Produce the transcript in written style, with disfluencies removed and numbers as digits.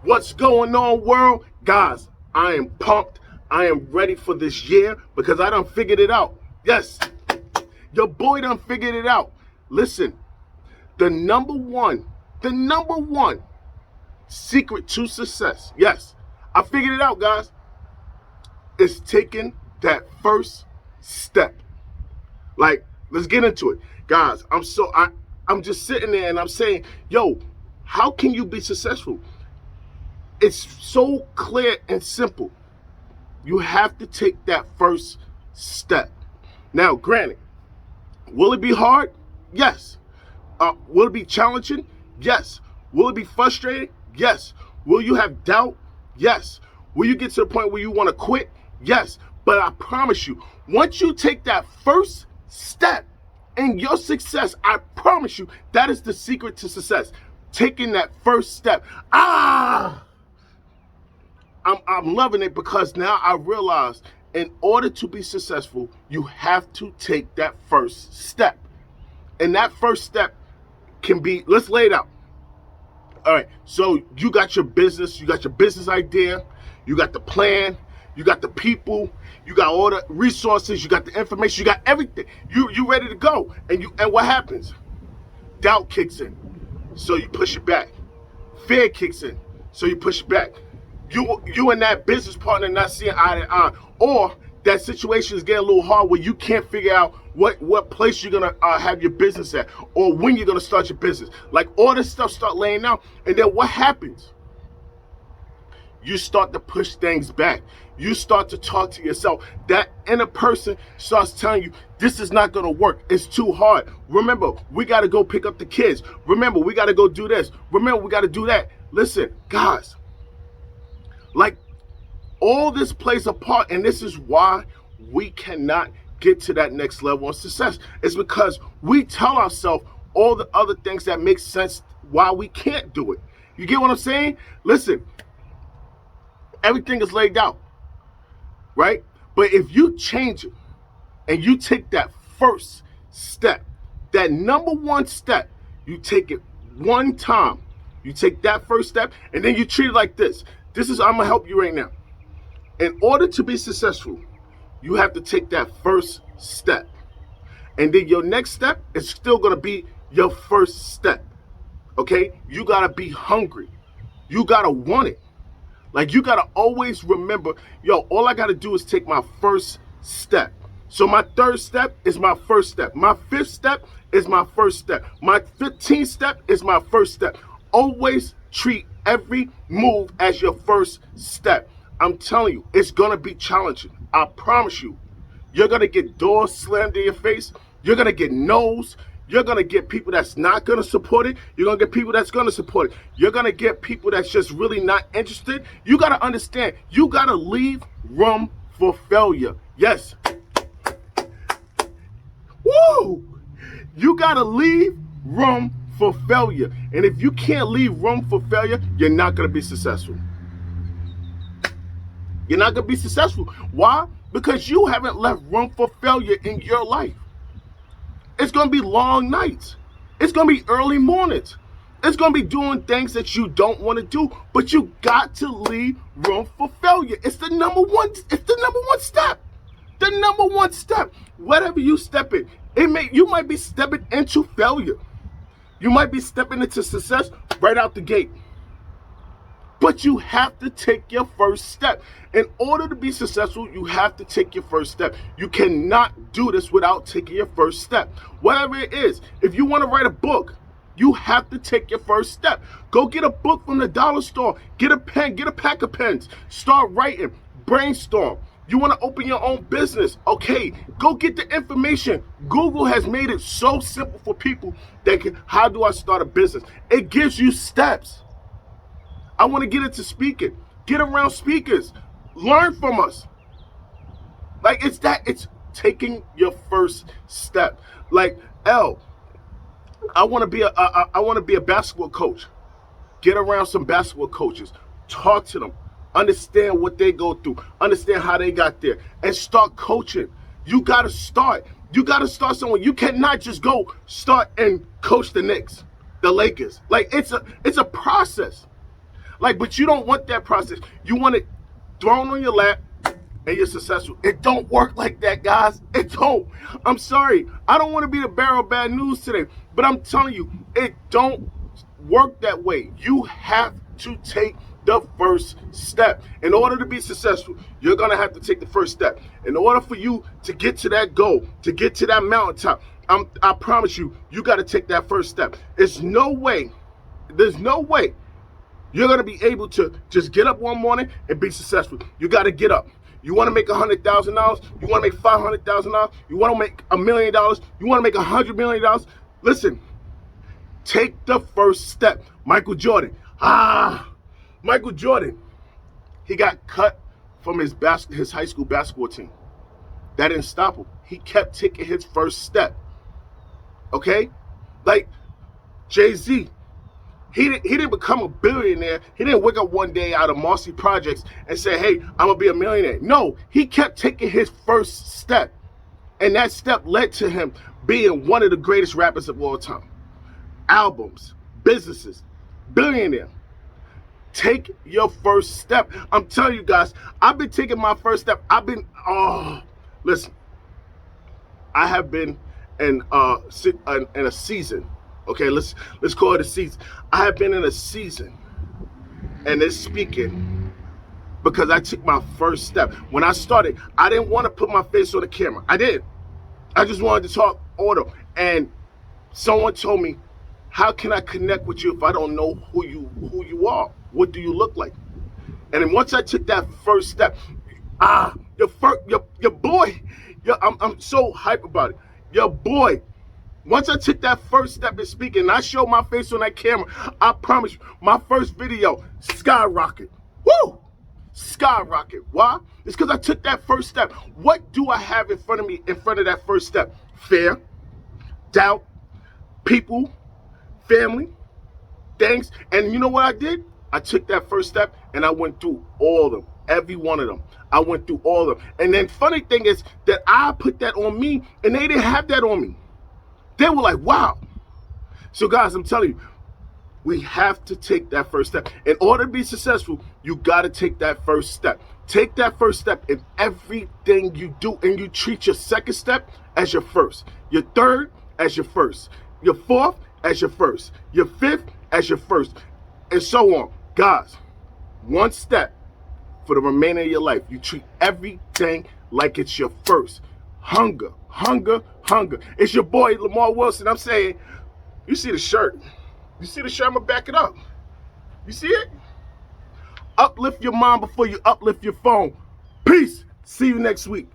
What's going on, world? Guys, I am pumped. I am ready for this year because I done figured it out. Yes, your boy done figured it out. Listen, the number one secret to success, yes, I figured it out, guys, is taking that first step. Like, let's get into it. Guys, I'm just sitting there and I'm saying, yo, how can you be successful? It's so clear and simple. You have to take that first step. Now, granted, will it be hard? Yes. Will it be challenging? Yes. Will it be frustrating? Yes. Will you have doubt? Yes. Will you get to the point where you want to quit? Yes. But I promise you, once you take that first step in your success, I promise you, that is the secret to success. Taking that first step. I'm loving it because now I realize in order to be successful, you have to take that first step. And that first step can be, let's lay it out. All right, so you got your business idea, you got the plan, you got the people, you got all the resources, you got the information, you got everything. You ready to go. And what happens? Doubt kicks in. So you push it back. Fear kicks in. So you push it back. You and that business partner not seeing eye to eye, or that situation is getting a little hard where you can't figure out what place you're gonna have your business at, or when you're gonna start your business. Like, all this stuff start laying out, and then what happens? You start to push things back. You start to talk to yourself. That inner person starts telling you, this is not gonna work. It's too hard. Remember, we gotta go pick up the kids. Remember, we gotta go do this. Remember, we gotta do that. Listen, guys. Like, all this plays a part, and this is why we cannot get to that next level of success. It's because we tell ourselves all the other things that make sense why we can't do it. You get what I'm saying? Listen, everything is laid out, right? But if you change it and you take that first step, that number one step, you take it one time. You take that first step, and then you treat it like this. I'm gonna help you right now. In order to be successful, you have to take that first step. And then your next step is still gonna be your first step. Okay? You gotta be hungry. You gotta want it. Like, you gotta always remember, yo, all I gotta do is take my first step. So my third step is my first step. My fifth step is my first step. My 15th step is my first step. Always treat every move as your first step. I'm telling you, it's gonna be challenging. I promise you. You're gonna get doors slammed in your face. You're gonna get no's. You're gonna get people that's not gonna support it. You're gonna get people that's gonna support it. You're gonna get people that's just really not interested. You gotta understand, you gotta leave room for failure. Yes. Woo! You gotta leave room for failure. And if you can't leave room for failure, you're not gonna be successful. You're not gonna be successful. Why? Because you haven't left room for failure in your life. It's gonna be long nights. It's gonna be early mornings. It's gonna be doing things that you don't want to do, but you got to leave room for failure. It's the number one step. The number one step. Whatever you step in, you might be stepping into failure. You might be stepping into success right out the gate. But you have to take your first step. In order to be successful, you have to take your first step. You cannot do this without taking your first step. Whatever it is, if you want to write a book, you have to take your first step. Go get a book from the dollar store. Get a pen, get a pack of pens. Start writing, brainstorm. You want to open your own business? Okay, go get the information. Google has made it so simple for people that how do I start a business? It gives you steps. I want to get into speaking. Get around speakers. Learn from us. Like, it's taking your first step. Like, I want to be a basketball coach. Get around some basketball coaches. Talk to them. Understand what they go through. Understand how they got there. And start coaching. You got to start. You got to start somewhere. You cannot just go start and coach the Knicks, the Lakers. Like, it's a process. Like, but you don't want that process. You want it thrown on your lap and you're successful. It don't work like that, guys. It don't. I'm sorry. I don't want to be the bearer of bad news today, but I'm telling you, it don't work that way. You have to take the first step. In order to be successful, you're going to have to take the first step. In order for you to get to that goal, to get to that mountaintop, I promise you, you got to take that first step. There's no way you're going to be able to just get up one morning and be successful. You got to get up. You want to make $100,000? You want to make $500,000? You want to make $1 million? You want to make $100 million? Listen, take the first step. Michael Jordan, he got cut from his high school basketball team. That didn't stop him. He kept taking his first step. Okay? Like Jay-Z, he didn't become a billionaire. He didn't wake up one day out of Marcy Projects and say, hey, I'm going to be a millionaire. No, he kept taking his first step. And that step led to him being one of the greatest rappers of all time. Albums, businesses, billionaire. Take your first step. I'm telling you guys, I've been taking my first step. Listen, I have been in a season. Okay, let's call it a season. I have been in a season, and it's speaking because I took my first step. When I started, I didn't want to put my face on the camera. I did. I just wanted to talk auto. And someone told me, how can I connect with you if I don't know who you are? What do you look like? And then once I took that first step, your boy, I'm so hype about it. Your boy, once I took that first step in speaking, and I showed my face on that camera, I promise you, my first video skyrocket. Woo! Skyrocket. Why? It's because I took that first step. What do I have in front of me, in front of that first step? Fear, doubt, people, family, things. And you know what I did? I took that first step and I went through all of them, every one of them. I went through all of them. And then funny thing is that I put that on me and they didn't have that on me. They were like, wow. So guys, I'm telling you, we have to take that first step. In order to be successful, you got to take that first step. Take that first step in everything you do, and you treat your second step as your first, your third as your first, your fourth as your first, your fifth as your first, and so on. Guys, one step for the remainder of your life. You treat everything like it's your first. Hunger, hunger, hunger. It's your boy, Lemar Wilson. I'm saying, you see the shirt. You see the shirt? I'm going to back it up. You see it? Uplift your mind before you uplift your phone. Peace. See you next week.